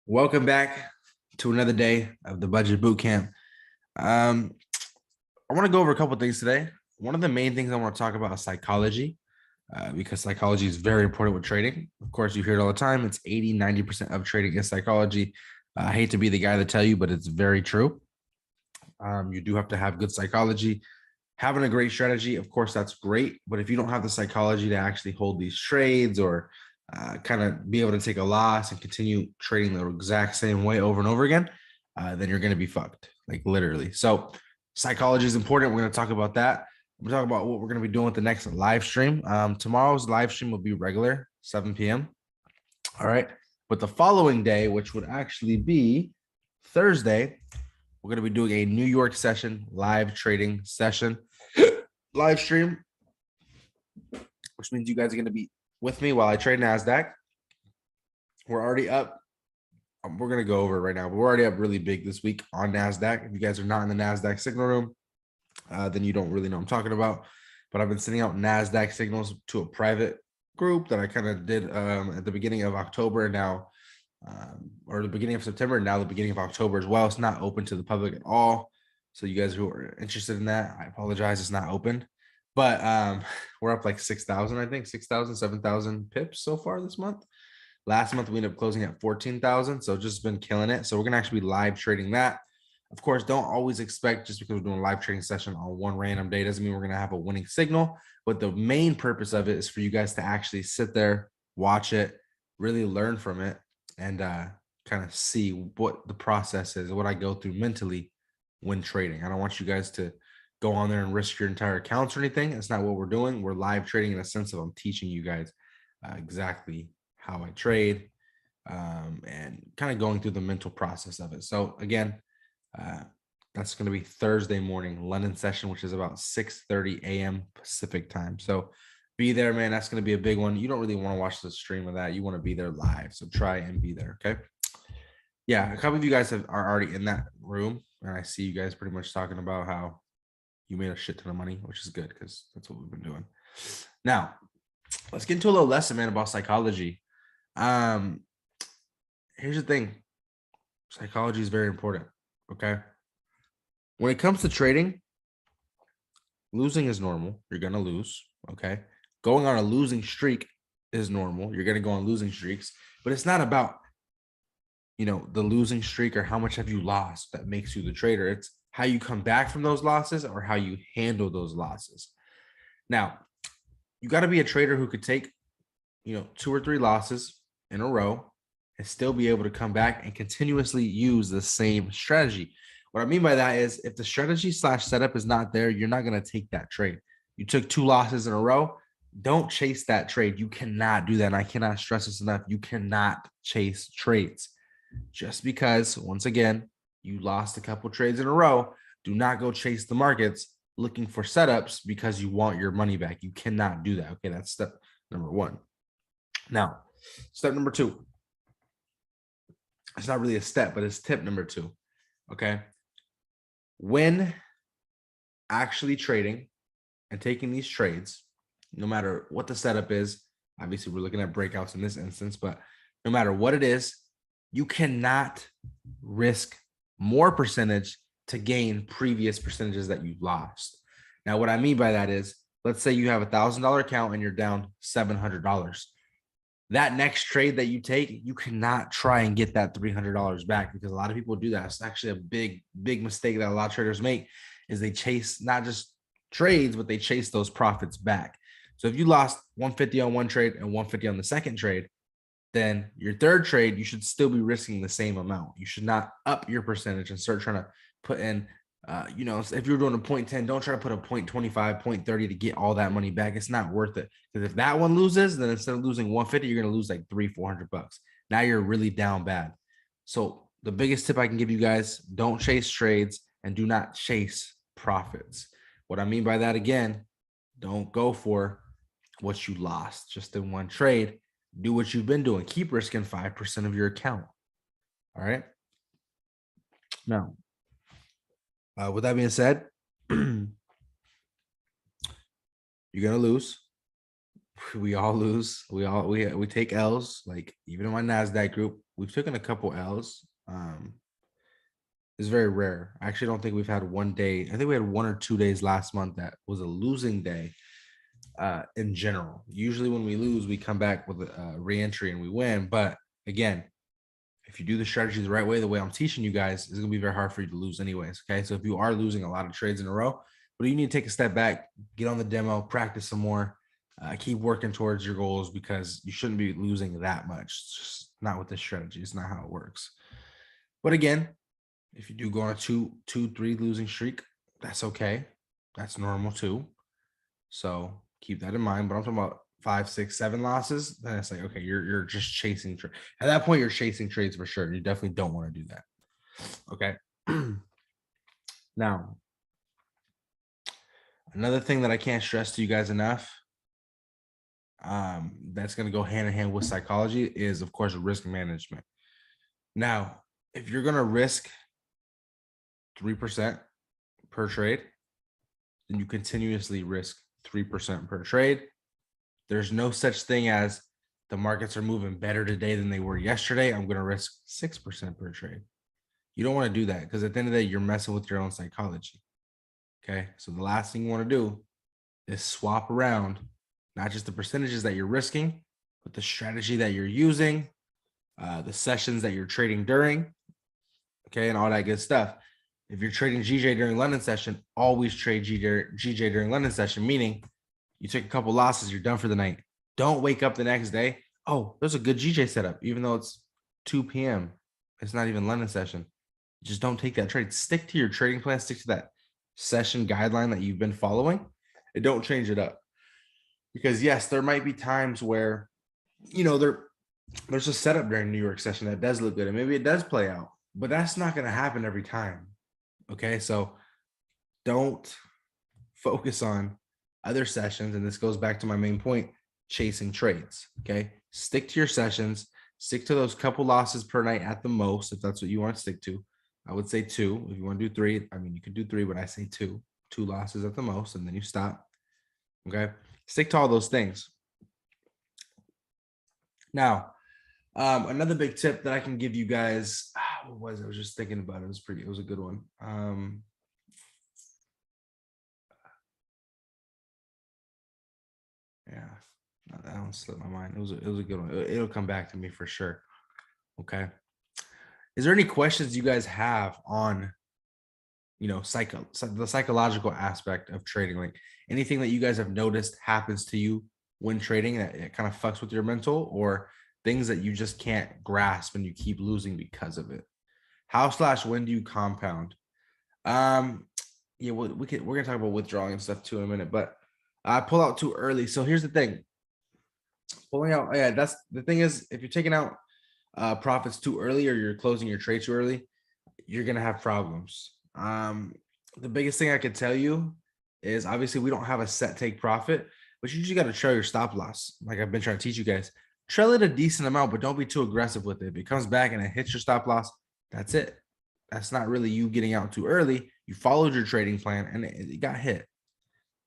Welcome back to another day of the budget boot camp. I want to go over a couple things today. One of the main things I want to talk about is psychology, because psychology is very important with trading. Of course, you hear it all the time. It's 80-90% of trading is psychology. I hate to be the guy to tell you, but it's very true. You do have to have good psychology. Having a great strategy, of course, that's great. But if you don't have the psychology to actually hold these trades or kind of be able to take a loss and continue trading the exact same way over and over again, then you're going to be fucked, like literally. So psychology is important. We're going to talk about that. We're talking about what we're going to be doing with the next live stream. Tomorrow's live stream will be regular, 7 p.m. All right. But the following day, which would actually be Thursday, we're going to be doing a New York session, live trading session, live stream, which means you guys are going to be with me while I trade NASDAQ. We're already up. We're going to go over it right now, but we're already up really big this week on NASDAQ. If you guys are not in the NASDAQ signal room, then you don't really know what I'm talking about. But I've been sending out NASDAQ signals to a private group that I kind of did at the beginning of October now, or the beginning of September, and now the beginning of October as well. It's not open to the public at all. So you guys who are interested in that, I apologize, it's not open. But we're up like 6,000, I think, 6,000, 7,000 pips so far this month. Last month, we ended up closing at 14,000. So just been killing it. So we're going to actually be live trading that. Of course, don't always expect just because we're doing a live trading session on one random day doesn't mean we're going to have a winning signal. But the main purpose of it is for you guys to actually sit there, watch it, really learn from it, and kind of see what the process is, what I go through mentally when trading. I don't want you guys to go on there and risk your entire accounts or anything. That's not what we're doing. We're live trading in a sense of I'm teaching you guys exactly how I trade and kind of going through the mental process of it. So again, that's going to be Thursday morning London session, which is about 6:30 a.m. Pacific time. So be there, man. That's going to be a big one. You don't really want to watch the stream of that. You want to be there live. So try and be there. Okay. Yeah. A couple of you guys are already in that room. And I see you guys pretty much talking about how you made a shit ton of money, which is good because that's what we've been doing. Now, let's get into a little lesson, man, about psychology. Here's the thing. Psychology is very important. Okay. When it comes to trading, losing is normal. You're going to lose. Okay. Going on a losing streak is normal. You're going to go on losing streaks, but it's not about, the losing streak or how much have you lost that makes you the trader. It's how you come back from those losses or how you handle those losses. Now, you got to be a trader who could take, 2 or 3 losses in a row and still be able to come back and continuously use the same strategy. What I mean by that is if the strategy / setup is not there, you're not going to take that trade. You took 2 losses in a row. Don't chase that trade. You cannot do that. And I cannot stress this enough. You cannot chase trades. Just because, once again, you lost a couple trades in a row, do not go chase the markets looking for setups because you want your money back. You cannot do that. Okay, that's step number 1. Now, step number 2. It's not really a step, but it's tip number 2. Okay. When actually trading and taking these trades, no matter what the setup is, obviously we're looking at breakouts in this instance, but no matter what it is, you cannot risk more percentage to gain previous percentages that you lost. Now, what I mean by that is, let's say you have $1,000 account and you're down $700. That next trade that you take, you cannot try and get that $300 back because a lot of people do that. It's actually a big, big mistake that a lot of traders make is they chase not just trades, but they chase those profits back. So if you lost 150 on one trade and 150 on the second trade, then your third trade, you should still be risking the same amount. You should not up your percentage and start trying to put in, if you're doing a 0.10, don't try to put a 0.25, 0.30 to get all that money back. It's not worth it. Because if that one loses, then instead of losing 150, you're going to lose like $300-400. Now you're really down bad. So the biggest tip I can give you guys, don't chase trades and do not chase profits. What I mean by that, again, don't go for what you lost just in one trade. Do what you've been doing. Keep risking 5% of your account. All right. Now, with that being said, you're going to lose we all lose. We take L's. Like even in my NASDAQ group, we've taken a couple L's. It's very rare. I actually don't think we've had one day. I think we had 1 or 2 days last month that was a losing day. In general, usually when we lose, we come back with a re-entry and we win. But again, if you do the strategy the right way, the way I'm teaching you guys, it's gonna be very hard for you to lose anyways. Okay. So if you are losing a lot of trades in a row, but you need to take a step back, get on the demo, practice some more, keep working towards your goals because you shouldn't be losing that much. It's just not with this strategy. It's not how it works. But again, if you do go on a 2, 2, 3 losing streak, that's okay. That's normal too. So keep that in mind. But I'm talking about 5, 6, 7 losses. Then it's like, okay, you're just chasing trade. At that point, you're chasing trades for sure. You definitely don't want to do that. Okay. Now, another thing that I can't stress to you guys enough, that's going to go hand in hand with psychology is, of course, risk management. Now, if you're going to risk 3% per trade, then you continuously risk 3% per trade. There's no such thing as the markets are moving better today than they were yesterday. I'm going to risk 6% per trade. You don't want to do that because at the end of the day, you're messing with your own psychology. Okay. So the last thing you want to do is swap around not just the percentages that you're risking, but the strategy that you're using, the sessions that you're trading during. Okay. And all that good stuff. If you're trading GJ during London session, always trade GJ during London session, meaning you take a couple losses, you're done for the night. Don't wake up the next day. Oh, there's a good GJ setup, even though it's 2 p.m. It's not even London session. Just don't take that trade. Stick to your trading plan. Stick to that session guideline that you've been following and don't change it up. Because yes, there might be times where, there's a setup during New York session that does look good and maybe it does play out, but that's not going to happen every time. Okay. So don't focus on other sessions. And this goes back to my main point, chasing trades. Okay. Stick to your sessions, stick to those couple losses per night at the most, if that's what you want to stick to. I would say 2. If you want to do 3, I mean, you could do 3, but I say 2 losses at the most, and then you stop. Okay. Stick to all those things. Now, another big tip that I can give you guys, what was it? I was just thinking about it. It was a good one. Yeah, that one slipped my mind. It was a good one. It'll come back to me for sure. Okay. Is there any questions you guys have on, the psychological aspect of trading? Like anything that you guys have noticed happens to you when trading that it kind of fucks with your mental, or things that you just can't grasp and you keep losing because of it? How/when do you compound? Yeah, we're gonna talk about withdrawing and stuff too in a minute, but I pull out too early. So here's the thing. Pulling out, yeah, that's the thing is, if you're taking out profits too early or you're closing your trade too early, you're gonna have problems. The biggest thing I could tell you is obviously we don't have a set take profit, but you just got to trail your stop loss. Like I've been trying to teach you guys, trail it a decent amount, but don't be too aggressive with it. If it comes back and it hits your stop loss, that's it. That's not really you getting out too early. You followed your trading plan and it got hit.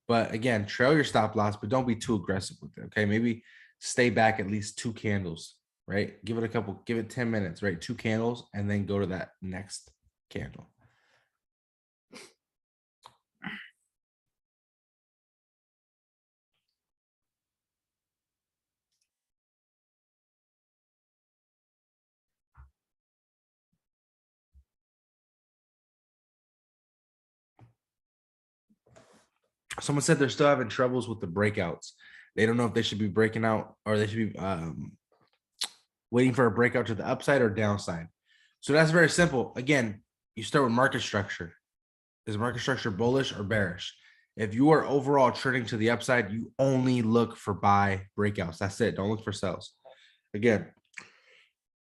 But again, trail your stop loss, but don't be too aggressive with it. Okay. Maybe stay back at least 2 candles, right? Give it 10 minutes, right? 2 candles, and then go to that next candle. Someone said they're still having troubles with the breakouts. They don't know if they should be breaking out or they should be waiting for a breakout to the upside or downside. So that's very simple. Again, you start with market structure. Is market structure bullish or bearish? If you are overall trending to the upside, you only look for buy breakouts. That's it. Don't look for sells. Again,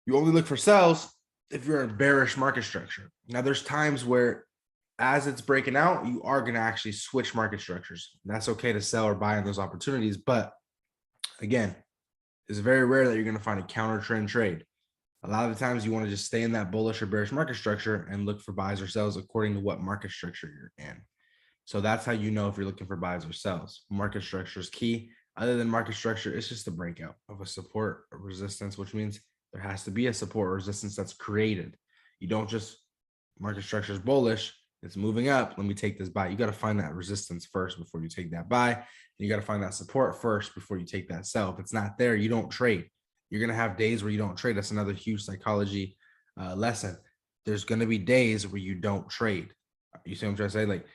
you only look for sells if you're in bearish market structure. Now, there's times where as it's breaking out, you are going to actually switch market structures. That's okay to sell or buy in those opportunities. But again, it's very rare that you're going to find a counter trend trade. A lot of the times you want to just stay in that bullish or bearish market structure and look for buys or sells according to what market structure you're in. So that's how you know if you're looking for buys or sells. Market structure is key. Other than market structure, it's just a breakout of a support or resistance, which means there has to be a support or resistance that's created. You don't just market structure is bullish, it's moving up. Let me take this buy. You got to find that resistance first before you take that buy. And you got to find that support first before you take that sell. If it's not there, you don't trade. You're going to have days where you don't trade. That's another huge psychology lesson. There's going to be days where you don't trade. You see what I'm trying to say? Like,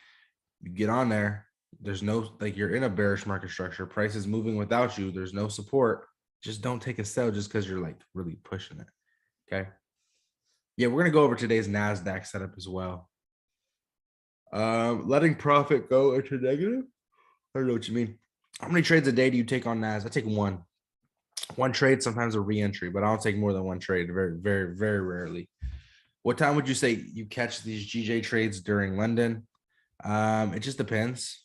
you get on there, there's no, like, you're in a bearish market structure, price is moving without you, there's no support. Just don't take a sell just because you're like really pushing it. Okay. Yeah, we're gonna go over today's NASDAQ setup as well. Letting profit go into negative. I don't know what you mean. How many trades a day do you take on NAS? I take one. One trade, sometimes a re-entry, but I don't take more than one trade. Very, very, very rarely. What time would you say you catch these GJ trades during London? It just depends.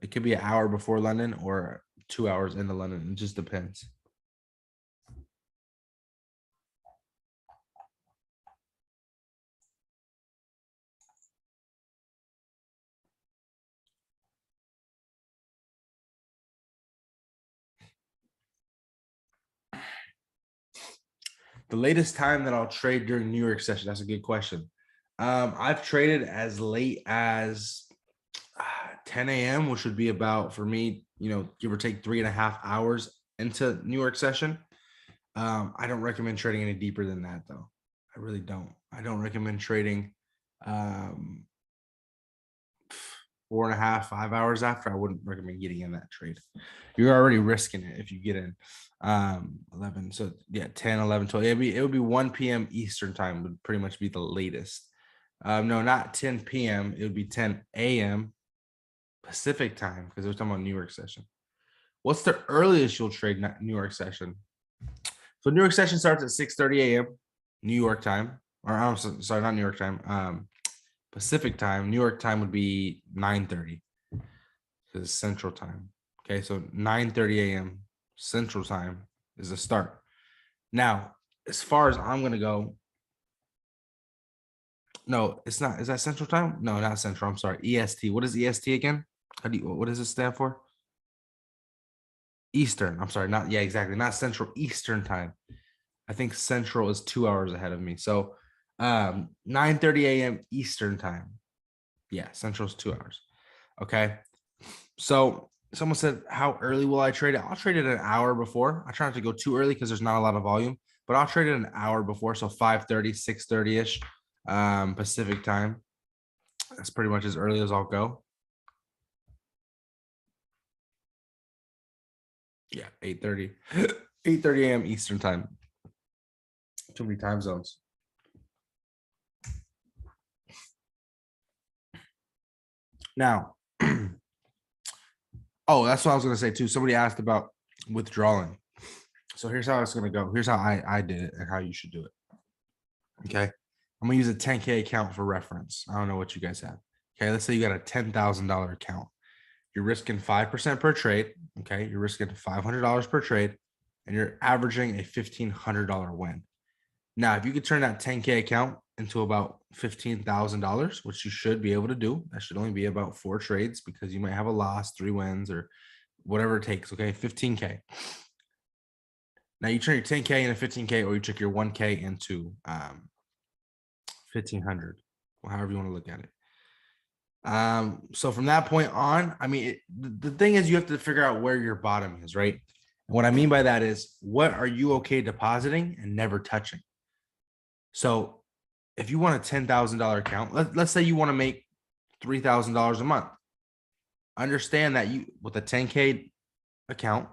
It could be an hour before London or 2 hours into London. It just depends. The latest time that I'll trade during New York session, that's a good question. I've traded as late as 10 a.m., which would be about, for me, give or take 3.5 hours into New York session. I don't recommend trading any deeper than that, though. I really don't. I don't recommend trading 4.5, 5 hours after. I wouldn't recommend getting in that trade. You're already risking it if you get in 11. So yeah, 10, 11, 12. It would be 1 p.m. Eastern time would pretty much be the latest. No, not 10 p.m. It would be 10 a.m. Pacific time, because we're talking about New York session. What's the earliest you'll trade New York session? So New York session starts at 6:30 a.m. New York time, or I'm sorry, not New York time. Pacific time. New York time would be 9:30 because it's Central time. Okay, so 9:30 a.m. Central time is the start. Now, as far as I'm gonna go, no, it's not. Is that Central time? No, not Central. I'm sorry. EST. What is EST again? What does it stand for? Eastern. I'm sorry. Not, yeah, exactly. Not Central, Eastern time. I think Central is 2 hours ahead of me. So 9:30 a.m. Eastern time. Yeah, Central is 2 hours. Okay. So someone said, how early will I trade it? I'll trade it an hour before. I try not to go too early because there's not a lot of volume, but I'll trade it an hour before. So 5:30, 6:30-ish Pacific time. That's pretty much as early as I'll go. Yeah, 8:30. 8:30 a.m. Eastern time. Too many time zones. Now, oh, that's what I was going to say too. Somebody asked about withdrawing. So here's how it's going to go. Here's how I did it and how you should do it. Okay. I'm going to use a 10K account for reference. I don't know what you guys have. Okay. Let's say you got a $10,000 account. You're risking 5% per trade. Okay. You're risking $500 per trade and you're averaging a $1,500 win. Now, if you could turn that 10K account into about $15,000, which you should be able to do, that should only be about 4 trades because you might have a loss, 3 wins, or whatever it takes. Okay, 15K. Now you turn your 10K into 15K, or you took your 1K into 1,500, or however you want to look at it. So from that point on, I mean, the thing is, you have to figure out where your bottom is, right? And what I mean by that is, what are you okay depositing and never touching? So if you want a $10,000 account, let's say you want to make $3,000 a month. Understand that you, with a 10K account,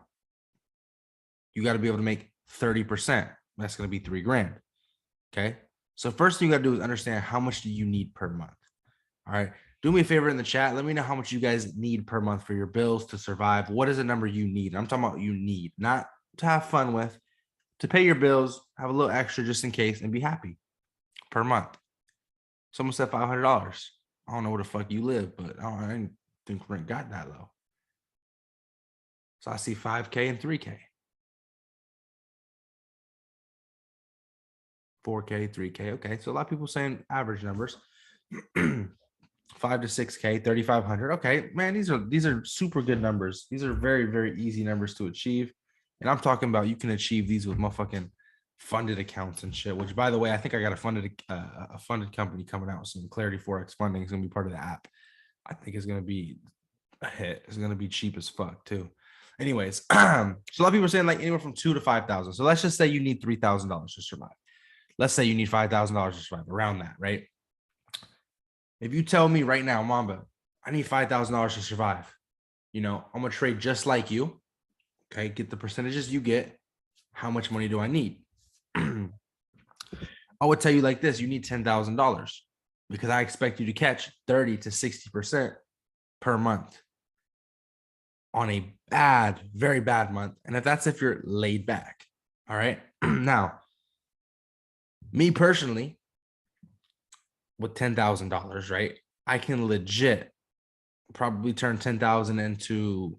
you got to be able to make 30%. That's going to be $3,000. Okay. So first thing you got to do is understand, how much do you need per month? All right. Do me a favor in the chat. Let me know how much you guys need per month for your bills to survive. What is the number you need? I'm talking about you need, not to have fun with, to pay your bills, have a little extra just in case, and be happy per month. Someone said $500. I don't know where the fuck you live, but I didn't think rent got that low. So I see 5K and 3K. 4K, 3K. Okay. So a lot of people saying average numbers. 5 to 6K, 3,500. Okay, man, these are super good numbers. These are very, very easy numbers to achieve. And I'm talking about you can achieve these with motherfucking funded accounts and shit. Which, by the way, I think I got a funded company coming out soon. Clarity Forex Funding is gonna be part of the app. I think it's gonna be a hit. It's gonna be cheap as fuck too. Anyways, so a lot of people are saying like anywhere from 2 to 5,000. So let's just say you need $3,000 to survive. Let's say you need $5,000 to survive, around that, right? If you tell me right now, Mamba, I need $5,000 to survive, I'm gonna trade just like you. Okay, get the percentages you get. How much money do I need? I would tell you like this: you need $10,000 because I expect you to catch 30 to 60% per month on a bad, very bad month. And if you're laid back, all right. Now, me personally, with $10,000, right? I can legit probably turn 10,000 into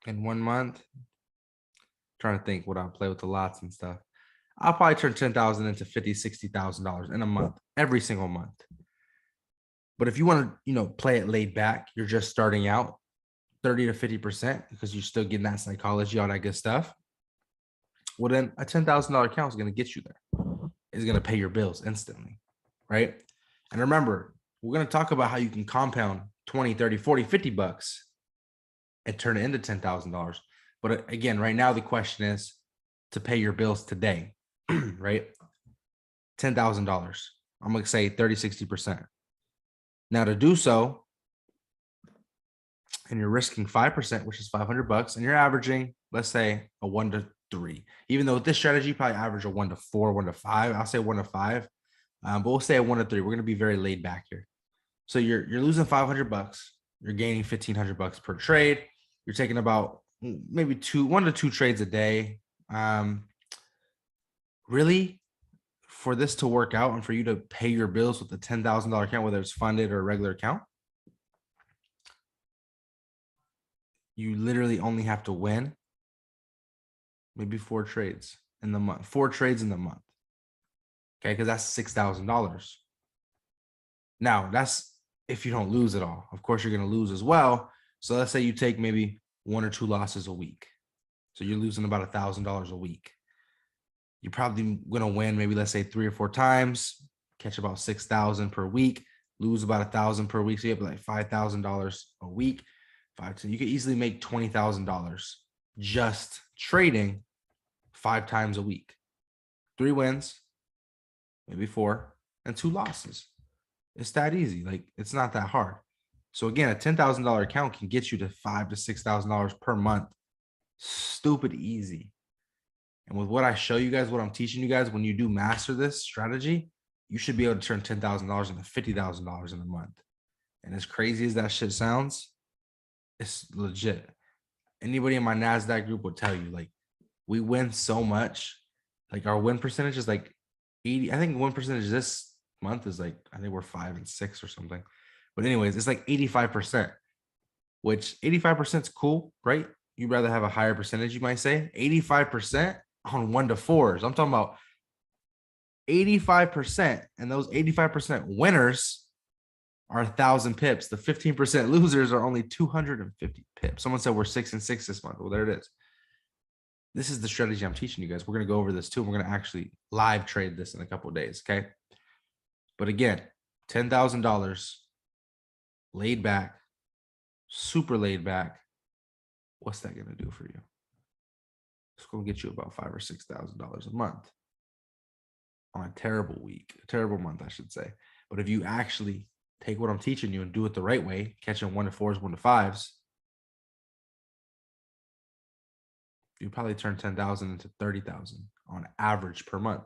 in 1 month. Trying to think what I'll play with the lots and stuff. I'll probably turn 10,000 into $50,000, $60,000 in a month, every single month. But if you want to, play it laid back, you're just starting out 30 to 50% because you're still getting that psychology, all that good stuff. Well, then a $10,000 account is going to get you there. It's going to pay your bills instantly, right? And remember, we're going to talk about how you can compound 20, 30, 40, 50 bucks and turn it into $10,000. But again, right now, the question is to pay your bills today, right? $10,000. I'm going to say 30, 60%. Now to do so, and you're risking 5%, which is 500 bucks, and you're averaging, let's say, a 1 to 3. Even though with this strategy, you probably average a 1 to 4, 1 to 5. I'll say 1 to 5, but we'll say a 1 to 3. We're going to be very laid back here. So you're losing 500 bucks. You're gaining 1,500 bucks per trade. You're taking about maybe 1 to 2 trades a day. Really, for this to work out and for you to pay your bills with a $10,000 account, whether it's funded or a regular account, you literally only have to win maybe 4 trades in the month, 4 trades in the month. Okay, because that's $6,000. Now, that's if you don't lose at all. Of course, you're going to lose as well. So let's say you take maybe 1 or 2 losses a week. So you're losing about $1,000 a week. You're probably going to win maybe, let's say, 3 or 4 times, catch about 6,000 per week, lose about 1,000 per week. So you have like $5,000 a week. You could easily make $20,000 just trading 5 times a week. 3 wins, maybe 4, and 2 losses. It's that easy. Like, it's not that hard. So again, a $10,000 account can get you to $5,000 to $6,000 per month. Stupid easy. And with what I show you guys, what I'm teaching you guys, when you do master this strategy, you should be able to turn $10,000 into $50,000 in a month. And as crazy as that shit sounds, it's legit. Anybody in my NASDAQ group will tell you, like, we win so much. Like, our win percentage is like 80. I think win percentage this month is like, I think we're 5 and 6 or something. But anyways, it's like 85%, which 85% is cool, right? You'd rather have a higher percentage, you might say. 85% on 1 to 4s. I'm talking about 85%. And those 85% winners are 1,000 pips. The 15% losers are only 250 pips. Someone said we're 6 and 6 this month. Well, there it is. This is the strategy I'm teaching you guys. We're going to go over this too. We're going to actually live trade this in a couple of days. Okay. But again, $10,000 laid back, super laid back. What's that going to do for you? It's going to get you about $5,000 or $6,000 a month on a terrible week, a terrible month, I should say. But if you actually take what I'm teaching you and do it the right way, catching 1 to 4s, 1 to 5s, you probably turn 10,000 into 30,000 on average per month.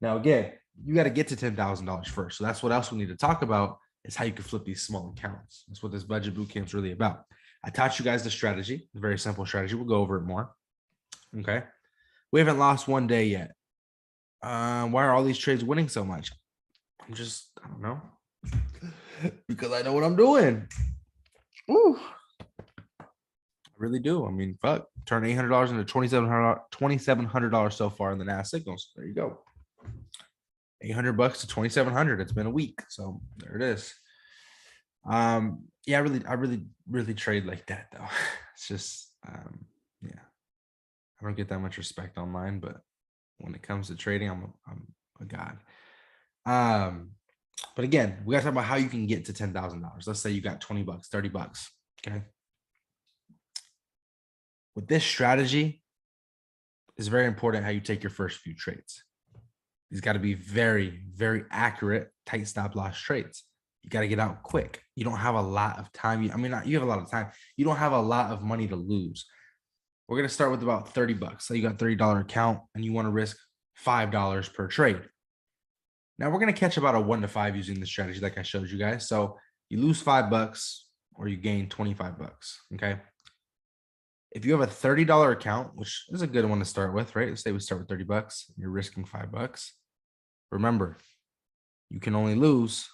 Now, again, you got to get to $10,000 first. So that's what else we need to talk about, is how you can flip these small accounts. That's what this budget bootcamp is really about. I taught you guys the strategy, a very simple strategy. We'll go over it more. Okay. We haven't lost 1 day yet. Why are all these trades winning so much? I don't know. Because I know what I'm doing. Ooh. I really do. I mean, fuck. Turn $800 into $2,700 so far in the NAS signals. There you go. $800 to 2,700. It's been a week. So there it is. Yeah, I really trade like that though. It's just, yeah, I don't get that much respect online, but when it comes to trading, I'm a god. But again, we gotta talk about how you can get to $10,000. Let's say you got $20, $30. Okay. With this strategy, it's very important how you take your first few trades. These got to be very, very accurate, tight stop loss trades. You got to get out quick. You don't have a lot of time. I mean, you have a lot of time. You don't have a lot of money to lose. We're going to start with about $30. So you got $30 account and you want to risk $5 per trade. Now we're going to catch about a 1 to 5 using the strategy like I showed you guys. So you lose $5 or you gain $25. Okay. If you have a $30 account, which is a good one to start with, right? Let's say we start with $30. You're risking $5. Remember, you can only lose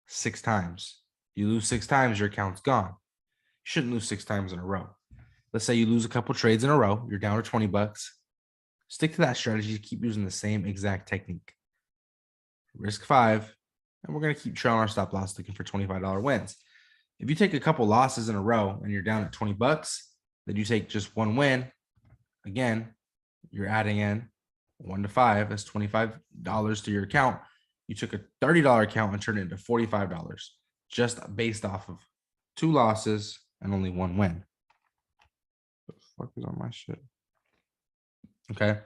6 times. You lose 6 times, your account's gone. You shouldn't lose 6 times in a row. Let's say you lose a couple trades in a row. You're down to $20. Stick to that strategy. Keep using the same exact technique. Risk 5, and we're going to keep trailing our stop loss, looking for $25 wins. If you take a couple losses in a row and you're down at $20, then you take just one win. Again, you're adding in 1 to 5. That's $25 to your account. You took a $30 account and turned it into $45 just based off of 2 losses and only 1 win. What the fuck is on my shit? Okay.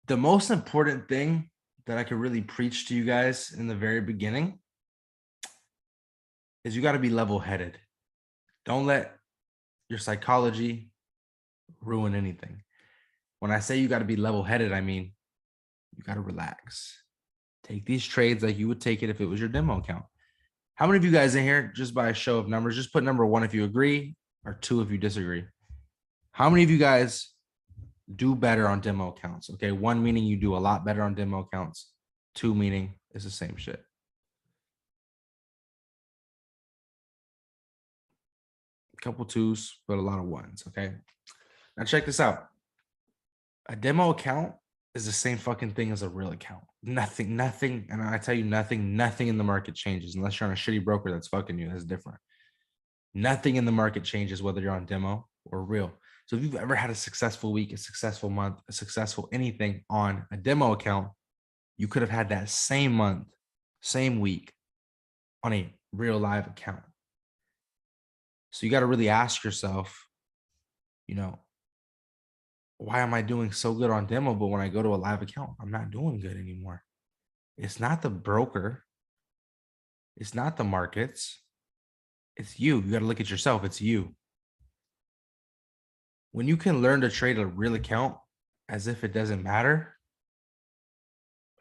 The most important thing that I could really preach to you guys in the very beginning is you got to be level-headed. Don't let your psychology ruin anything. When I say you got to be level-headed, I mean you got to relax. Take these trades like you would take it if it was your demo account. How many of you guys in here, just by a show of numbers, just put number 1 if you agree or 2 if you disagree? How many of you guys do better on demo accounts? Okay, 1 meaning you do a lot better on demo accounts. 2 meaning it's the same shit. A couple 2s, but a lot of 1s. Okay. Now check this out. A demo account is the same fucking thing as a real account. Nothing, and I tell you nothing in the market changes unless you're on a shitty broker that's fucking you. That's different. Nothing in the market changes whether you're on demo or real. So if you've ever had a successful week, a successful month, a successful anything on a demo account, you could have had that same month, same week on a real live account. So you got to really ask yourself, why am I doing so good on demo, but when I go to a live account, I'm not doing good anymore? It's not the broker. It's not the markets. It's you. You got to look at yourself. It's you. When you can learn to trade a real account as if it doesn't matter,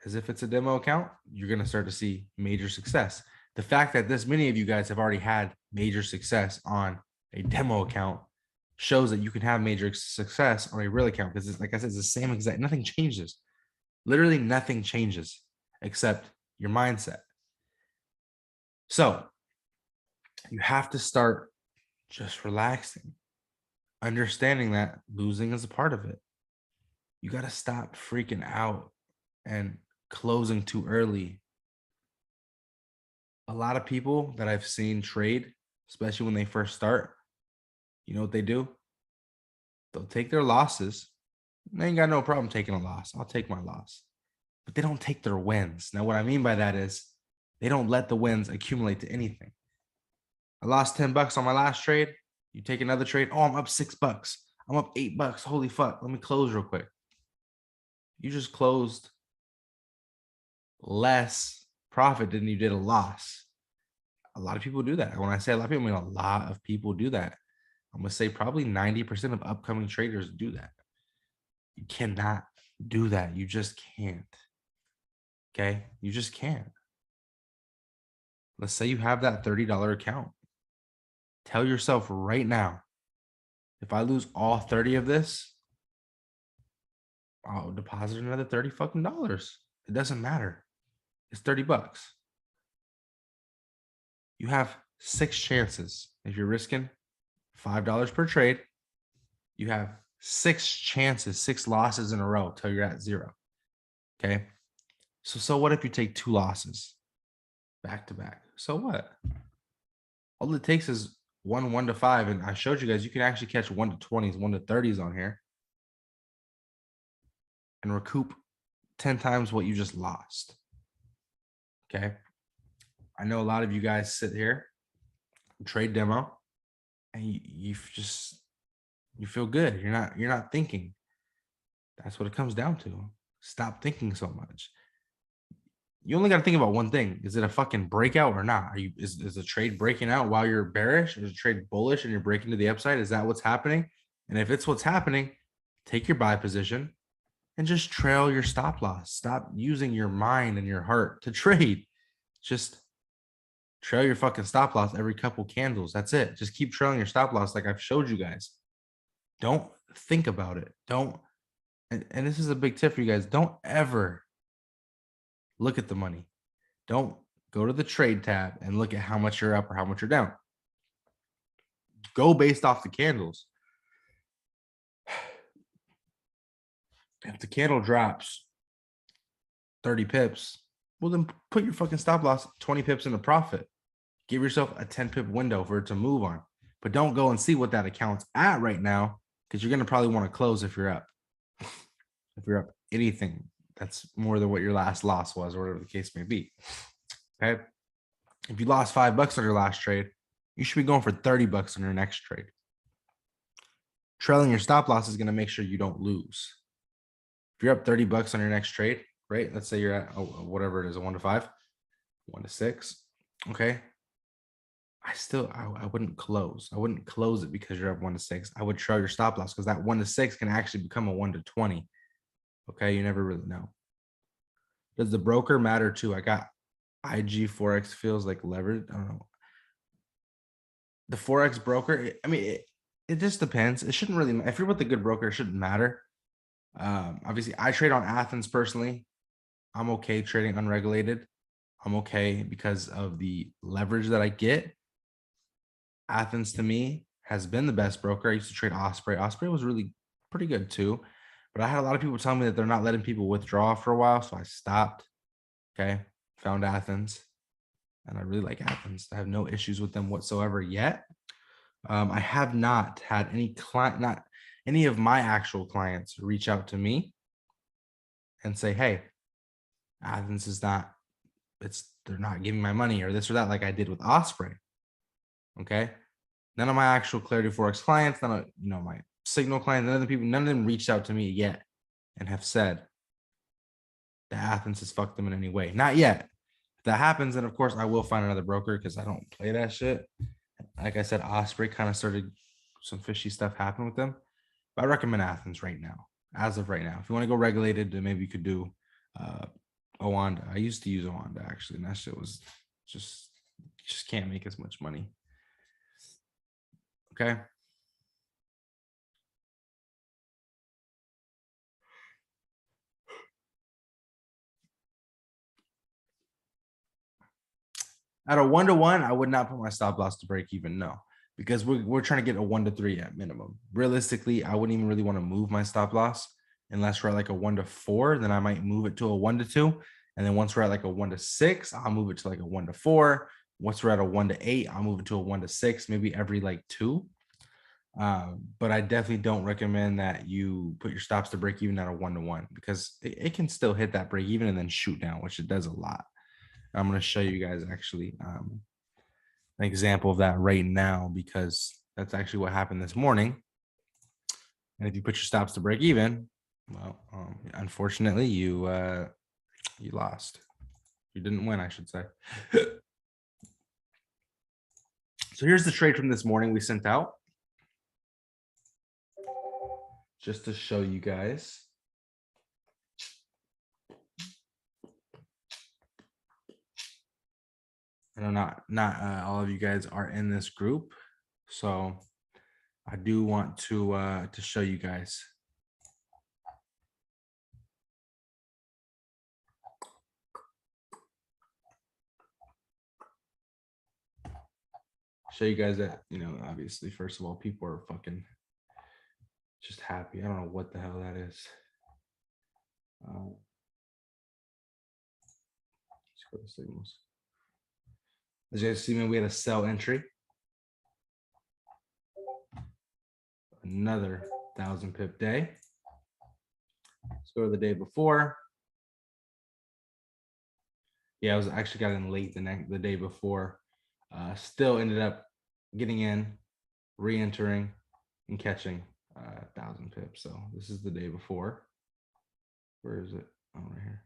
as if it's a demo account, you're going to start to see major success. The fact that this many of you guys have already had major success on a demo account shows that you can have major success on a real account, because it's, like I said, it's the same exact, nothing changes. Literally nothing changes except your mindset. So you have to start just relaxing, understanding that losing is a part of it. You got to stop freaking out and closing too early. A lot of people that I've seen trade, especially when they first start, you know what they do? They'll take their losses. They ain't got no problem taking a loss. I'll take my loss. But they don't take their wins. Now, what I mean by that is they don't let the wins accumulate to anything. I lost $10 on my last trade. You take another trade. Oh, I'm up $6. I'm up $8. Holy fuck. Let me close real quick. You just closed less profit than you did a loss. A lot of people do that. When I say a lot of people, I mean a lot of people do that. I'm going to say probably 90% of upcoming traders do that. You cannot do that. You just can't. Okay? You just can't. Let's say you have that $30 account. Tell yourself right now, if I lose all 30 of this, I'll deposit another 30 fucking dollars. It doesn't matter. It's $30. You have 6 chances. If you're risking $5 per trade, you have 6 chances, 6 losses in a row till you're at 0. Okay. So what if you take 2 losses back to back? So what? All it takes is 1 to 5, and I showed you guys you can actually catch 1 to 20s, 1 to 30s on here and recoup 10 times what you just lost. Okay. I know a lot of you guys sit here, trade demo, and you just you feel good. You're not thinking. That's what it comes down to. Stop thinking so much. You only got to think about one thing. Is it a fucking breakout or not? Is the trade breaking out while you're bearish? Is the trade bullish and you're breaking to the upside? Is that what's happening? And if it's what's happening, take your buy position and just trail your stop loss. Stop using your mind and your heart to trade. Just trail your fucking stop loss every couple candles. That's it. Just keep trailing your stop loss like I've showed you guys. Don't think about it. Don't, and this is a big tip for you guys. Don't ever look at the money. Don't go to the trade tab and look at how much you're up or how much you're down. Go based off the candles. If the candle drops 30 pips, well, then put your fucking stop loss 20 pips in the profit. Give yourself a 10 pip window for it to move on. But don't go and see what that account's at right now, because you're going to probably want to close if you're up. If you're up anything that's more than what your last loss was, or whatever the case may be. Okay. If you lost $5 on your last trade, you should be going for 30 bucks on your next trade. Trailing your stop loss is going to make sure you don't lose. If you're up 30 bucks on your next trade, right? Let's say you're at whatever it is, a 1 to 5, 1 to 6. Okay. I wouldn't close. I wouldn't close it because you're up 1 to 6. I would trail your stop loss because that 1 to 6 can actually become a 1 to 20. Okay. You never really know. Does the broker matter too? I got IG Forex feels like leverage. I don't know. The Forex broker, I mean, it just depends. It shouldn't really, if you're with a good broker, it shouldn't matter. Obviously, I trade on Athens personally. I'm okay trading unregulated. I'm okay because of the leverage that I get. Athens to me has been the best broker. I used to trade Osprey. Osprey was really pretty good too, but I had a lot of people tell me that they're not letting people withdraw for a while, so I stopped. Okay, found Athens, and I really like Athens. I have no issues with them whatsoever yet. I have not had any client, not any of my actual clients, reach out to me and say, "Hey, Athens is not. They're not giving my money or this or that," like I did with Osprey. Okay. None of my actual Clarity Forex clients, none of my Signal clients, none of them reached out to me yet and have said that Athens has fucked them in any way. Not yet. If that happens, then of course I will find another broker because I don't play that shit. Like I said, Osprey kind of started some fishy stuff happen with them. But I recommend Athens right now, as of right now. If you want to go regulated, then maybe you could do Owanda. I used to use Owanda actually, and that shit was just can't make as much money. Okay. At a 1 to 1, I would not put my stop loss to break even. No, because we're trying to get a 1 to 3 at minimum. Realistically, I wouldn't even really want to move my stop loss unless we're at like a 1 to 4. Then I might move it to a 1 to 2. And then once we're at like a 1 to 6, I'll move it to like a 1 to 4. Once we're at a 1 to 8, I'll move it to a 1 to 6, maybe every like 2. But I definitely don't recommend that you put your stops to break even at a 1 to 1 because it can still hit that break even and then shoot down, which it does a lot. I'm going to show you guys actually an example of that right now because that's actually what happened this morning. And if you put your stops to break even, well, unfortunately, you lost. You didn't win, I should say. So here's the trade from this morning we sent out. Just to show you guys. I know not all of you guys are in this group, so I do want to show you guys. Show you guys that, obviously, first of all, people are fucking just happy. I don't know what the hell that is. for the signals. As you guys see, we had a sell entry. Another 1,000 pip day. Let's go to the day before. Yeah, I was actually got in late the day before. Still ended up getting in, re-entering, and catching 1,000 pips. So this is the day before. Where is it? Oh, right here.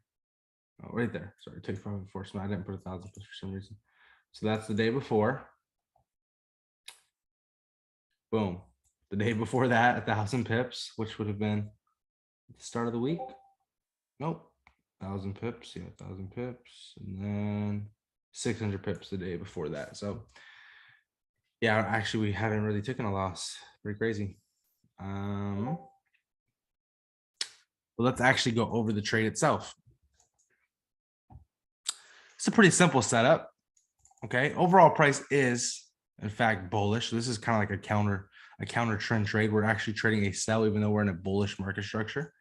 Oh, right there. Sorry, take 5 before. So I didn't put 1,000 pips for some reason. So that's the day before. Boom. The day before that, 1,000 pips, which would have been the start of the week. Nope. 1,000 pips. Yeah, 1,000 pips. And then 600 pips the day before that. So yeah, actually we haven't really taken a loss. Pretty crazy. But let's actually go over the trade itself. It's a pretty simple setup. Okay. Overall price is in fact bullish. This is kind of like a counter trend trade. We're actually trading a sell, even though we're in a bullish market structure.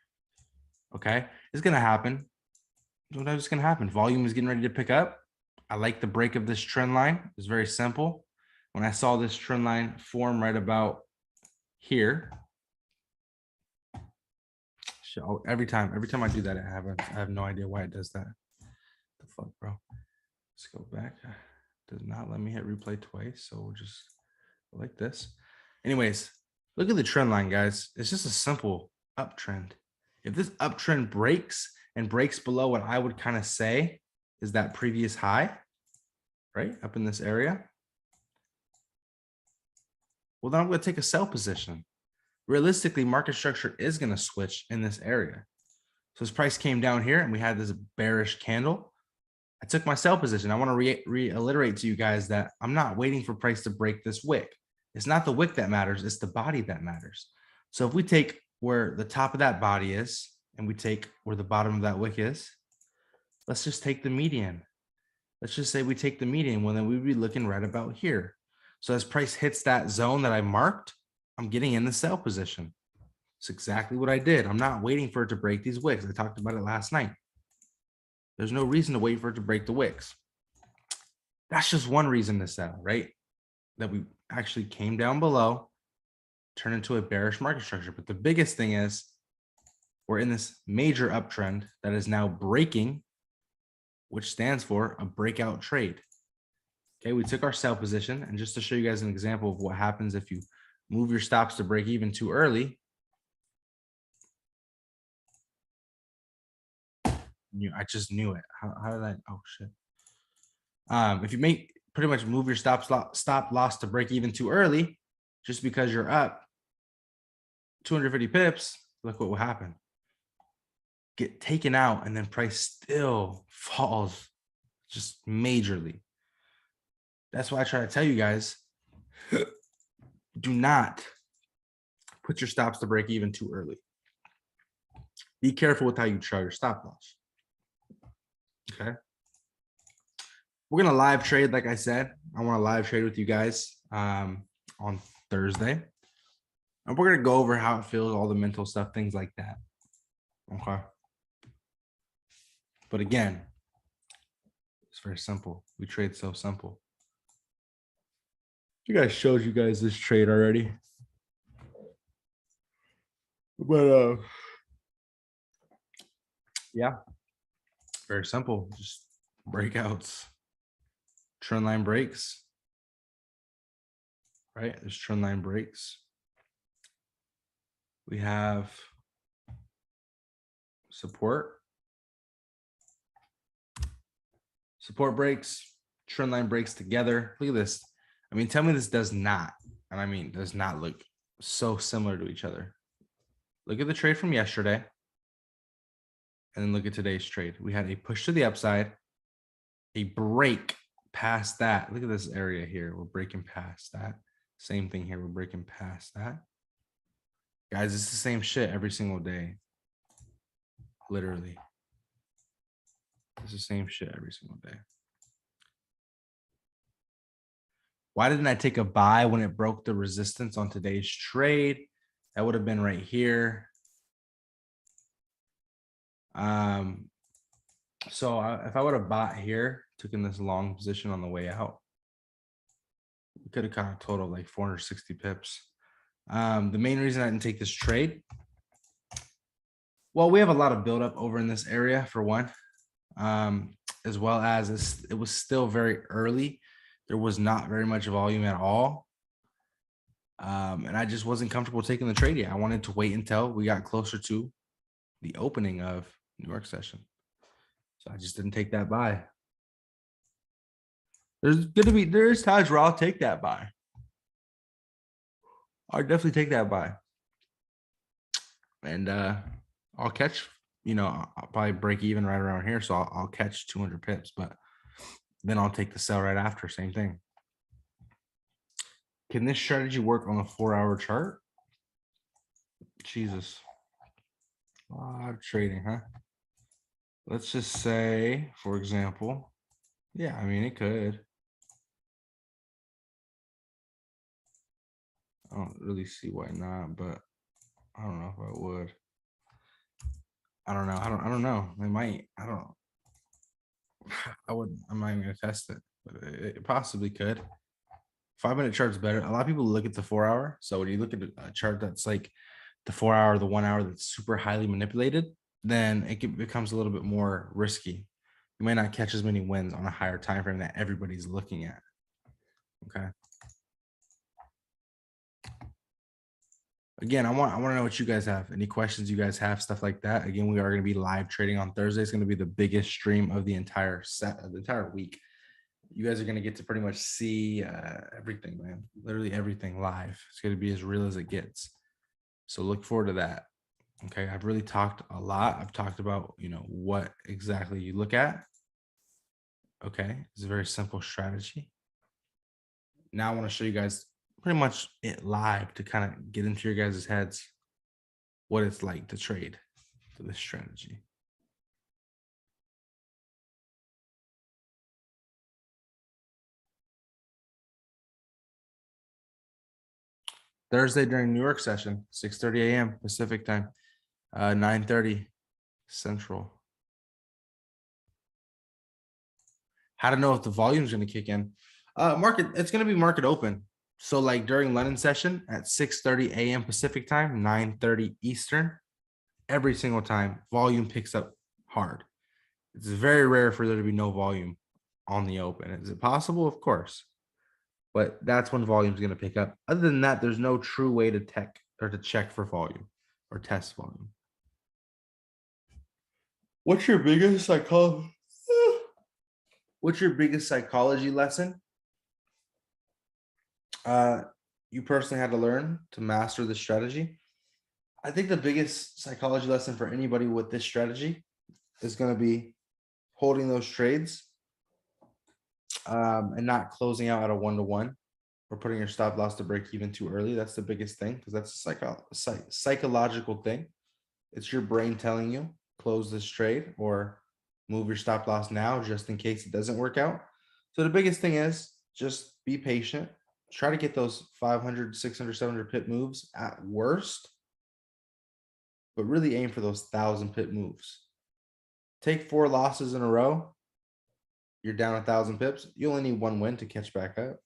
Okay. It's going to happen. What's going to happen? Volume is getting ready to pick up. I like the break of this trend line. It's very simple. When I saw this trend line form right about here, every time I do that, I have no idea why it does that. The fuck, bro? Let's go back. Does not let me hit replay twice, so we'll just go like this. Anyways, look at the trend line, guys. It's just a simple uptrend. If this uptrend breaks and breaks below what I would kind of say is that previous high, right up in this area, well, then I'm going to take a sell position. Realistically, market structure is going to switch in this area. So this price came down here and we had this bearish candle. I took my sell position. I want to reiterate to you guys that I'm not waiting for price to break this wick. It's not the wick that matters. It's the body that matters. So if we take where the top of that body is and we take where the bottom of that wick is, let's just take the median. Let's just say we take the median. Well, then we'd be looking right about here. So as price hits that zone that I marked, I'm getting in the sell position. It's exactly what I did. I'm not waiting for it to break these wicks. I talked about it last night. There's no reason to wait for it to break the wicks. That's just one reason to sell, right? That we actually came down below, turned into a bearish market structure. But the biggest thing is we're in this major uptrend that is now breaking, which stands for a breakout trade. Okay, we took our sell position. And just to show you guys an example of what happens if you move your stops to break even too early, I just knew it. How did I? Oh shit. If you make pretty much move your stop loss to break even too early, just because you're up 250 pips, look what will happen. Get taken out, and then price still falls just majorly. That's why I try to tell you guys, do not put your stops to break even too early. Be careful with how you try your stop loss. Okay. We're going to live trade. Like I said, I want to live trade with you guys on Thursday. And we're going to go over how it feels, all the mental stuff, things like that. Okay. But again, it's very simple. We trade so simple. You guys showed you guys this trade already. But yeah, very simple. Just breakouts. Trend line breaks. Right? There's trend line breaks. We have support. Support breaks, trend line breaks together. Look at this. I mean, tell me this does not, and I mean, does not look so similar to each other. Look at the trade from yesterday. And then look at today's trade. We had a push to the upside, a break past that. Look at this area here. We're breaking past that. Same thing here. We're breaking past that. Guys, it's the same shit every single day. Literally. It's the same shit every single day. Why didn't I take a buy when it broke the resistance on today's trade? That would have been right here. So if I would have bought here, took in this long position on the way out, we could have kind of totaled like 460 pips. The main reason I didn't take this trade, well, we have a lot of buildup over in this area for one, as well as it was still very early. There was not very much volume at all. And I just wasn't comfortable taking the trade yet. I wanted to wait until we got closer to the opening of New York session. So I just didn't take that buy. There's times where I'll take that buy. I'll definitely take that buy. And I'll catch, I'll probably break even right around here. So I'll catch 200 pips, but then I'll take the sell right after. Same thing. Can this strategy work on a 4-hour chart? Jesus. A lot of trading, huh? Let's just say, for example, yeah, I mean, it could. I don't really see why not, but I don't know if I would. I don't know. I don't know. They might. I don't. I'm not even gonna test it, but it possibly could. 5-minute chart's better. A lot of people look at the 4-hour. So when you look at a chart that's like the 4-hour, the 1 hour that's super highly manipulated, then it becomes a little bit more risky. You might not catch as many wins on a higher time frame that everybody's looking at. Okay. Again, I want to know what you guys have. Any questions you guys have, stuff like that. Again, we are going to be live trading on Thursday. It's going to be the biggest stream of the entire week. You guys are going to get to pretty much see everything, man. Literally everything live. It's going to be as real as it gets. So look forward to that. Okay, I've really talked a lot. I've talked about, what exactly you look at. Okay, it's a very simple strategy. Now I want to show you guys pretty much it live to kind of get into your guys' heads what it's like to trade for this strategy. Thursday during New York session, 6:30 a.m. Pacific time, 9:30 Central. How to know if the volume is going to kick in? It's going to be market open. So like during London session at 6:30 a.m. Pacific time, 9:30 Eastern, every single time volume picks up hard. It's very rare for there to be no volume on the open. Is it possible? Of course. But that's when volume is going to pick up. Other than that, there's no true way to check for volume or test volume. What's your biggest psychology? What's your biggest psychology lesson you personally had to learn to master this strategy? I think the biggest psychology lesson for anybody with this strategy is going to be holding those trades and not closing out at a 1-to-1 or putting your stop loss to break even too early. That's the biggest thing because that's a psychological thing. It's your brain telling you close this trade or move your stop loss now just in case it doesn't work out. So the biggest thing is just be patient. Try to get those 500, 600, 700 pip moves at worst, but really aim for those 1,000 pip moves. Take 4 losses in a row. You're down 1,000 pips. You only need 1 win to catch back up.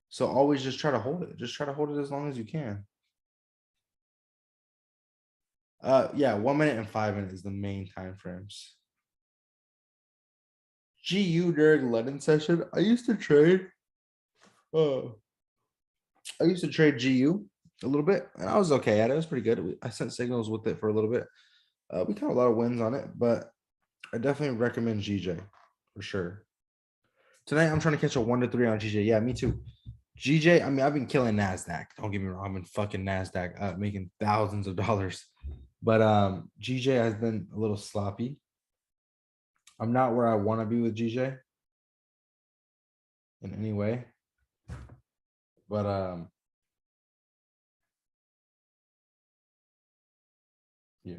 So always just try to hold it. Just try to hold it as long as you can. Yeah, 1 minute and 5 minutes is the main time frames. GU during London session. I used to trade. I used to trade GU a little bit, and I was okay at it. It was pretty good. I sent signals with it for a little bit. We got a lot of wins on it, but I definitely recommend GJ for sure. Tonight, I'm trying to catch a 1-to-3 on GJ. Yeah, me too. GJ, I mean, I've been killing NASDAQ. Don't get me wrong. I've been fucking NASDAQ, making thousands of dollars. But GJ has been a little sloppy. I'm not where I want to be with GJ in any way. But yeah.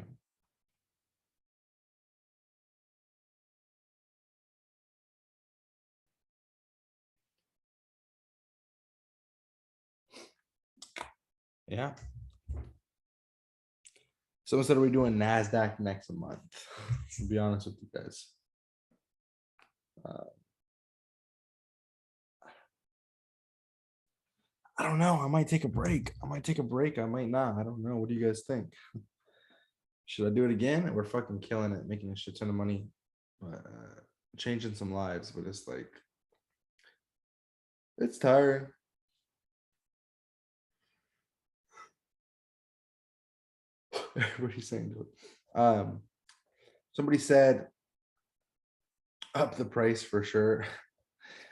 Yeah. Someone said, are we doing NASDAQ next month? To be honest with you guys. I don't know. I might take a break. I might take a break. I might not. I don't know. What do you guys think? Should I do it again? We're fucking killing it, making a shit ton of money, but changing some lives. But it's like, it's tiring. Everybody's saying to it. Somebody said up the price for sure.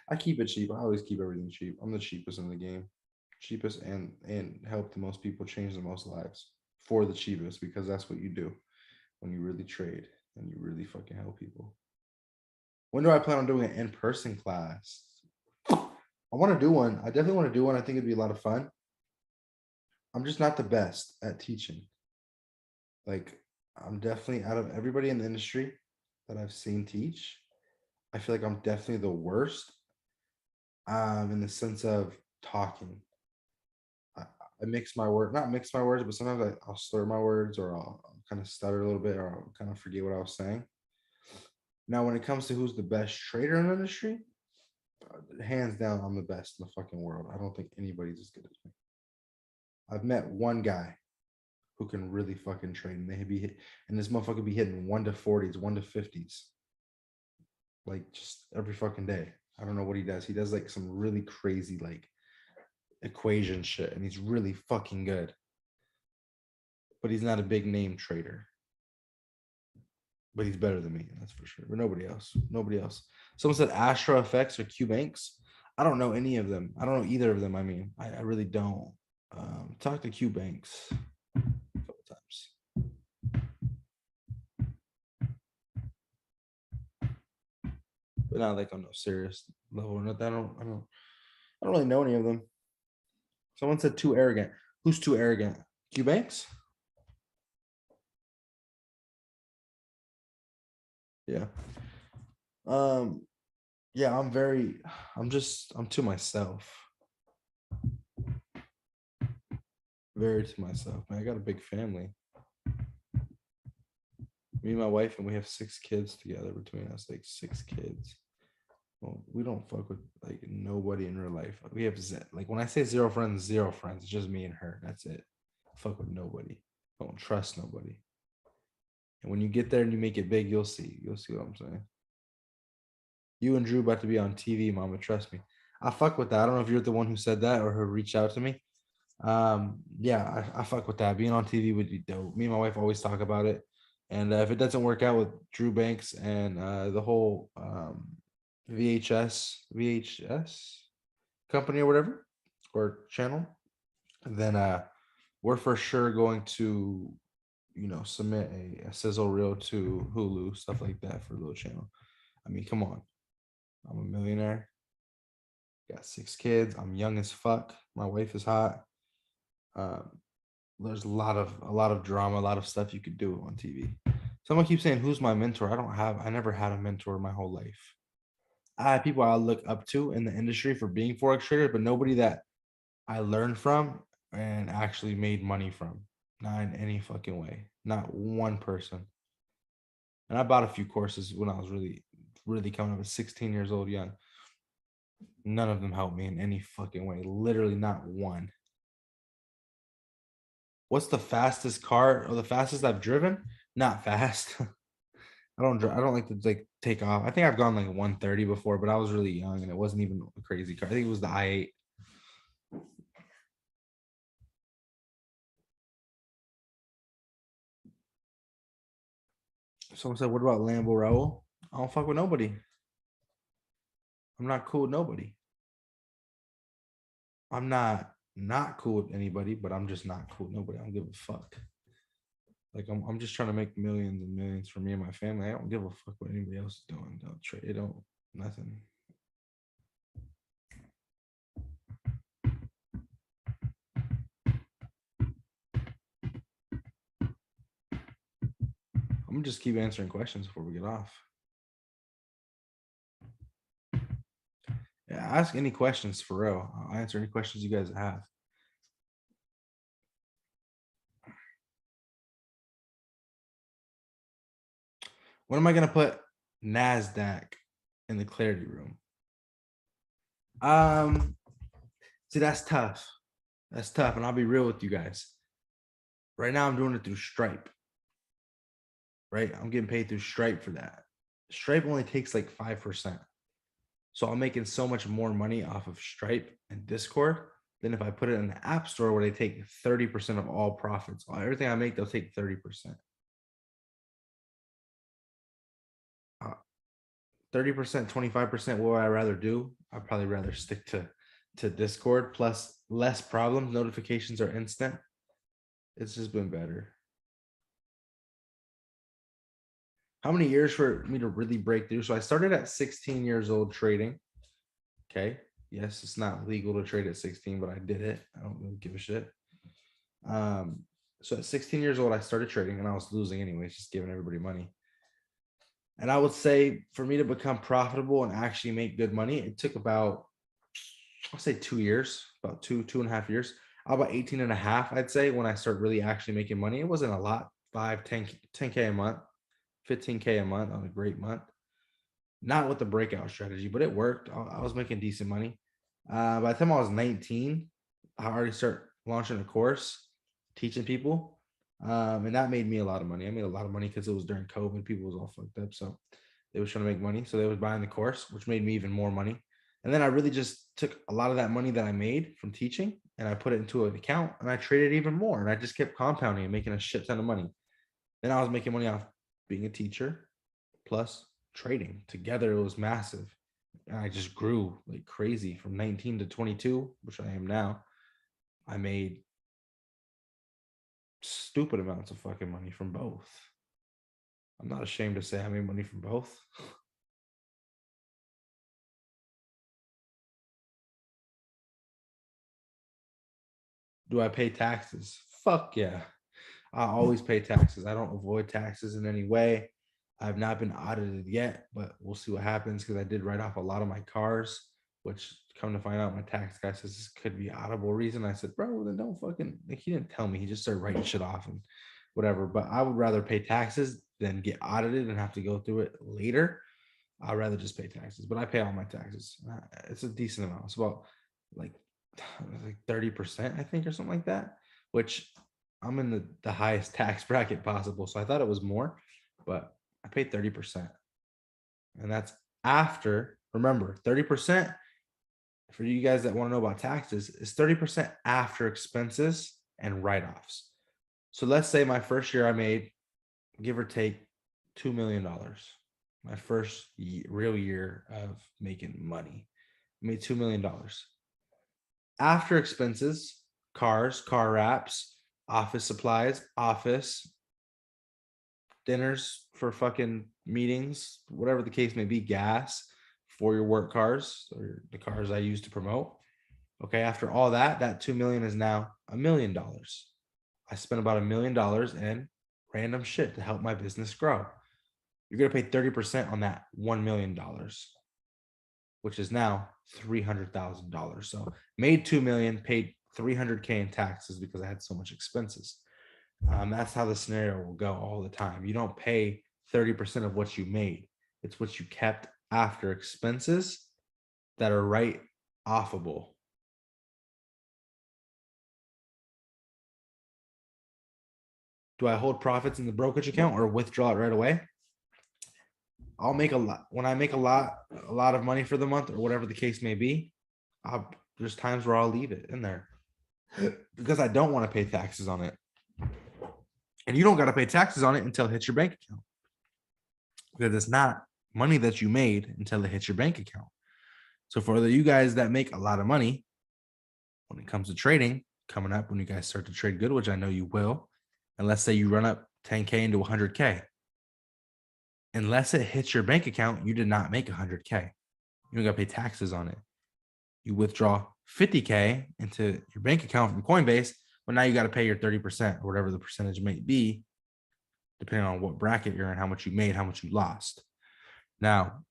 I keep it cheap. I always keep everything cheap. I'm the cheapest in the game. Cheapest and help the most people change the most lives for the cheapest, because that's what you do when you really trade and you really fucking help people. When do I plan on doing an in-person class? I want to do one. I definitely want to do one. I think it'd be a lot of fun. I'm just not the best at teaching. Like, I'm definitely, out of everybody in the industry that I've seen teach, I feel like I'm definitely the worst in the sense of talking. I mix my word, not mix my words, but sometimes I'll slur my words, or I'll kind of stutter a little bit, or I'll kind of forget what I was saying. Now, when it comes to who's the best trader in the industry, hands down, I'm the best in the fucking world. I don't think anybody's as good as me. I've met one guy who can really fucking trade, and and this motherfucker be hitting 1-40s, 1-50s, like just every fucking day. I don't know what he does. He does like some really crazy like equation shit, and he's really fucking good. But he's not a big name trader. But he's better than me, that's for sure. But nobody else. Nobody else. Someone said Astro FX or Qbanks. I don't know any of them. I don't know either of them. I mean, I really don't. Talk to Qbanks a couple times. But not like on no serious level or nothing. I don't really know any of them. Someone said too arrogant. Who's too arrogant? Qbanks? Yeah. Yeah, I'm to myself. Very to myself, man. I got a big family. Me and my wife, and we have 6 kids together between us, like 6 kids. Well, we don't fuck with like nobody in real life. We have like, when I say zero friends, it's just me and her. That's it. Fuck with nobody. Don't trust nobody. And when you get there and you make it big, you'll see. You'll see what I'm saying. You and Drew about to be on TV, mama. Trust me. I fuck with that. I don't know if you're the one who said that or who reached out to me. Yeah, I fuck with that. Being on TV would be dope. Me and my wife always talk about it. And if it doesn't work out with Drew Banks and the whole VHS company or whatever, or channel, then we're for sure going to, submit a sizzle reel to Hulu, stuff like that, for a little channel. I mean, come on. I'm a millionaire. Got 6 kids. I'm young as fuck. My wife is hot. There's a lot of drama, a lot of stuff you could do on TV. Someone keeps saying, who's my mentor? I never had a mentor my whole life. I have people I look up to in the industry for being Forex traders, but nobody that I learned from and actually made money from. Not in any fucking way. Not one person. And I bought a few courses when I was really, really coming up at 16 years old, young. None of them helped me in any fucking way. Literally not one. What's the fastest car, or the fastest I've driven? Not fast. I don't like to like take off. I think I've gone like 130 before, but I was really young and it wasn't even a crazy car. I think it was the i8. Someone said, what about Lambo Raul? I don't fuck with nobody. I'm not cool with nobody. I'm not cool with anybody, but I'm just not cool with nobody. I don't give a fuck. Like, I'm just trying to make millions and millions for me and my family. I don't give a fuck what anybody else is doing. Don't trade. Don't nothing. I'm gonna just keep answering questions before we get off. Yeah, ask any questions for real. I'll answer any questions you guys have. When am I gonna put NASDAQ in the clarity room? See, that's tough. That's tough. And I'll be real with you guys. Right now, I'm doing it through Stripe. Right? I'm getting paid through Stripe for that. Stripe only takes like 5%. So I'm making so much more money off of Stripe and Discord than if I put it in the App Store where they take 30% of all profits. Everything I make, they'll take 30%. 30%, 25%. What would I rather do? I'd probably rather stick to Discord, plus less problems. Notifications are instant. It's just been better. How many years for me to really break through? So I started at 16 years old trading. Okay. Yes, it's not legal to trade at 16, but I did it. I don't really give a shit. So at 16 years old, I started trading and I was losing anyways, just giving everybody money. And I would say for me to become profitable and actually make good money, it took about, I'll say 2 years, about 2.5 years. About 18 and a half, I'd say, when I started really actually making money. It wasn't a lot, 5, 10K a month, 15K a month on a great month. Not with the breakout strategy, but it worked. I was making decent money. By the time I was 19, I already started launching a course, teaching people. And that made me a lot of money. I made a lot of money because it was during COVID. People was all fucked up. So they was trying to make money. So they was buying the course, which made me even more money. And then I really just took a lot of that money that I made from teaching and I put it into an account and I traded even more. And I just kept compounding and making a shit ton of money. Then I was making money off being a teacher plus trading. Together, it was massive. And I just grew like crazy from 19 to 22, which I am now. I made stupid amounts of fucking money from both. I'm not ashamed to say I made money from both. Do I pay taxes? Fuck yeah. I always pay taxes. I don't avoid taxes in any way. I've not been audited yet, but we'll see what happens because I did write off a lot of my cars, which come to find out my tax guy says this could be audible reason. I said, bro, then don't fucking, like, he didn't tell me. He just started writing shit off and whatever. But I would rather pay taxes than get audited and have to go through it later. I'd rather just pay taxes, but I pay all my taxes. It's a decent amount. It's about like 30%, I think, or something like that, which I'm in the highest tax bracket possible. So I thought it was more, but I paid 30%. And that's after, remember, 30% for you guys that want to know about taxes is 30% after expenses and write-offs. So let's say my first year I made, give or take, $2 million. My first real year of making money. I made $2 million. After expenses, cars, car wraps, office supplies, office, dinners for fucking meetings, whatever the case may be, gas for your work cars or the cars I use to promote. Okay, after all that, that 2 million is now $1 million. I spent about $1 million in random shit to help my business grow. You're gonna pay 30% on that $1 million, which is now $300,000. So made 2 million, paid 300K in taxes because I had so much expenses. That's how the scenario will go all the time. You don't pay 30% of what you made. It's what you kept after expenses that are right offable. Do I hold profits in the brokerage account or withdraw it right away? I'll make a lot when I make a lot of money for the month or whatever the case may be. There's times where I'll leave it in there because I don't want to pay taxes on it. And you don't got to pay taxes on it until it hits your bank account because it's not money that you made until it hits your bank account. So for you guys that make a lot of money when it comes to trading coming up, when you guys start to trade good, which I know you will, and let's say you run up 10K into 100K, unless it hits your bank account, you did not make 100K. You don't got to pay taxes on it. You withdraw 50K into your bank account from Coinbase, but now you got to pay your 30% or whatever the percentage may be, depending on what bracket you're in, how much you made, how much you lost. Now,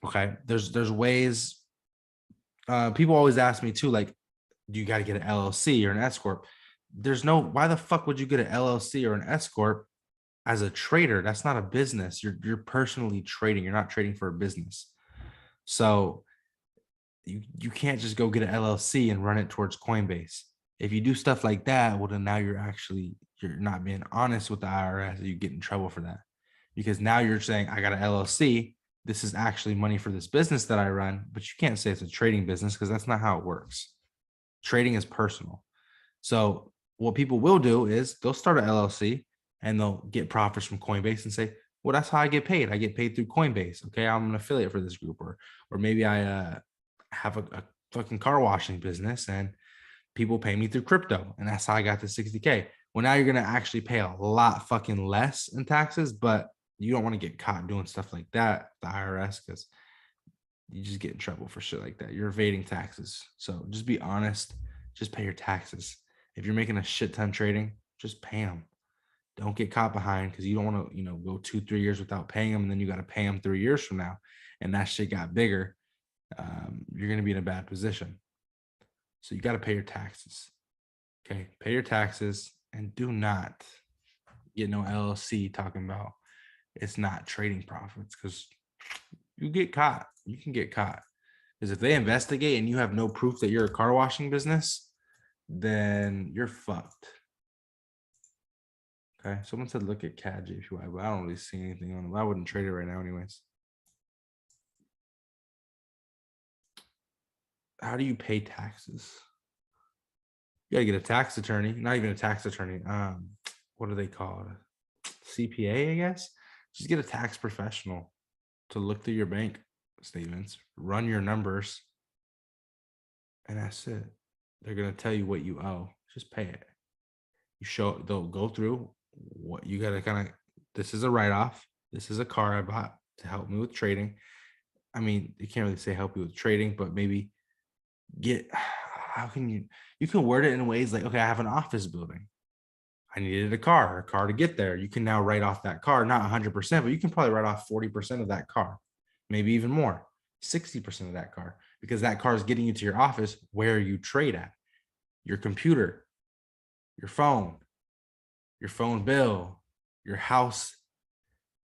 okay, there's ways. People always ask me too, like, do you got to get an LLC or an S corp? There's no, why the fuck would you get an LLC or an S corp as a trader, that's not a business. You're personally trading. You're not trading for a business. So you can't just go get an LLC and run it towards Coinbase. If you do stuff like that, well, then now you're not being honest with the IRS. You get in trouble for that, because now you're saying I got an LLC. This is actually money for this business that I run, but you can't say it's a trading business because that's not how it works. Trading is personal. So what people will do is they'll start an LLC and they'll get profits from Coinbase and say, well, that's how I get paid. I get paid through Coinbase. Okay, I'm an affiliate for this group, or maybe I have a fucking car washing business and people pay me through crypto, and that's how I got to 60K. Well, now you're gonna actually pay a lot fucking less in taxes, but you don't want to get caught doing stuff like that, the IRS, because you just get in trouble for shit like that. You're evading taxes. So just be honest. Just pay your taxes. If you're making a shit ton trading, just pay them. Don't get caught behind, because you don't want to, go 2-3 years without paying them, and then you got to pay them 3 years from now, and that shit got bigger. You're going to be in a bad position. So you got to pay your taxes. Okay, pay your taxes, and do not get no LLC talking about it's not trading profits, because you get caught. You can get caught, because if they investigate and you have no proof that you're a car washing business, then you're fucked. Okay, someone said look at CAD JPY, but I don't really see anything on it. I wouldn't trade it right now anyways. How do you pay taxes? You gotta get a tax attorney. Not even a tax attorney. What are they called? CPA, I guess. Just get a tax professional to look through your bank statements, run your numbers, and that's it. They're gonna tell you what you owe. Just pay it. They'll go through what you gotta kind of. This is a write-off. This is a car I bought to help me with trading. I mean, you can't really say help you with trading, but maybe how can you can word it in ways like, okay, I have an office building. I needed a car to get there. You can now write off that car, not 100%, but you can probably write off 40% of that car, maybe even more, 60% of that car, because that car is getting you to your office where you trade at. Your computer, your phone bill, your house,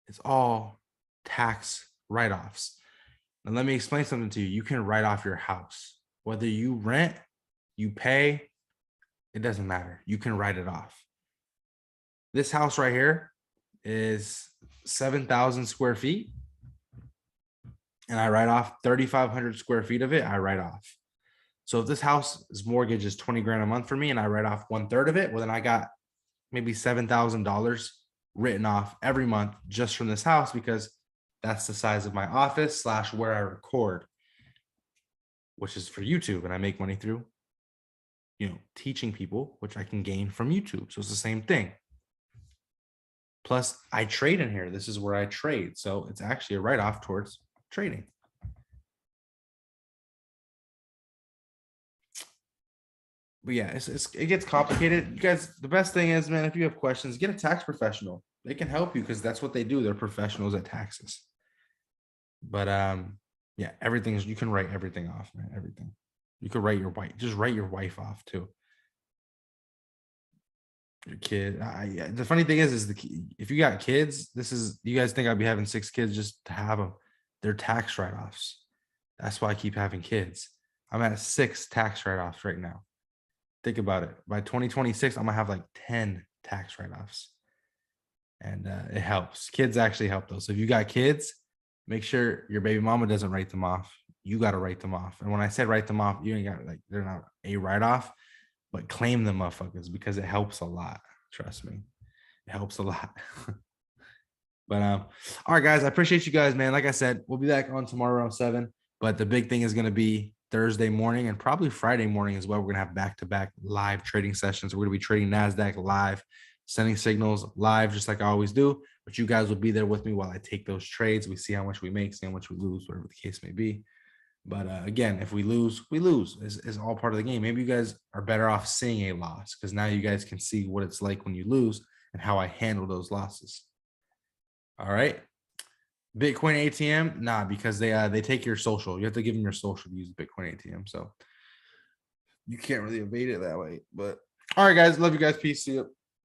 it's all tax write-offs. And let me explain something to you. You can write off your house. Whether you rent, you pay, it doesn't matter. You can write it off. This house right here is 7,000 square feet. And I write off 3,500 square feet of it. I write off. So if this house's mortgage is 20 grand a month for me and I write off 1/3 of it, well, then I got maybe $7,000 written off every month just from this house, because that's the size of my office / where I record, which is for YouTube. And I make money through, teaching people, which I can gain from YouTube. So it's the same thing. Plus I trade in here. This is where I trade. So it's actually a write-off towards trading. But yeah, it gets complicated. You guys, the best thing is, man, if you have questions, get a tax professional. They can help you, because that's what they do. They're professionals at taxes. But yeah, you can write everything off, man. Everything. You could write your wife off too. Your kid. The funny thing is if you got kids, you guys think I'd be having 6 kids just to have them. They're tax write-offs. That's why I keep having kids. I'm at 6 tax write-offs right now. Think about it. By 2026, I'm gonna have like 10 tax write-offs. And it helps. Kids actually help those. So if you got kids, make sure your baby mama doesn't write them off. You got to write them off. And when I said write them off, you ain't got, like, they're not a write-off, but claim them motherfuckers, because it helps a lot. Trust me. It helps a lot. But all right, guys, I appreciate you guys, man. Like I said, we'll be back on tomorrow around 7. But the big thing is going to be Thursday morning and probably Friday morning as well. We're going to have back-to-back live trading sessions. We're going to be trading NASDAQ live, sending signals live, just like I always do. But you guys will be there with me while I take those trades. We see how much we make, see how much we lose, whatever the case may be. But again, if we lose, we lose. It's all part of the game. Maybe you guys are better off seeing a loss, because now you guys can see what it's like when you lose and how I handle those losses. All right. Bitcoin ATM, nah, because they take your social. You have to give them your social to use Bitcoin ATM. So you can't really evade it that way. But all right, guys, love you guys. Peace. See you.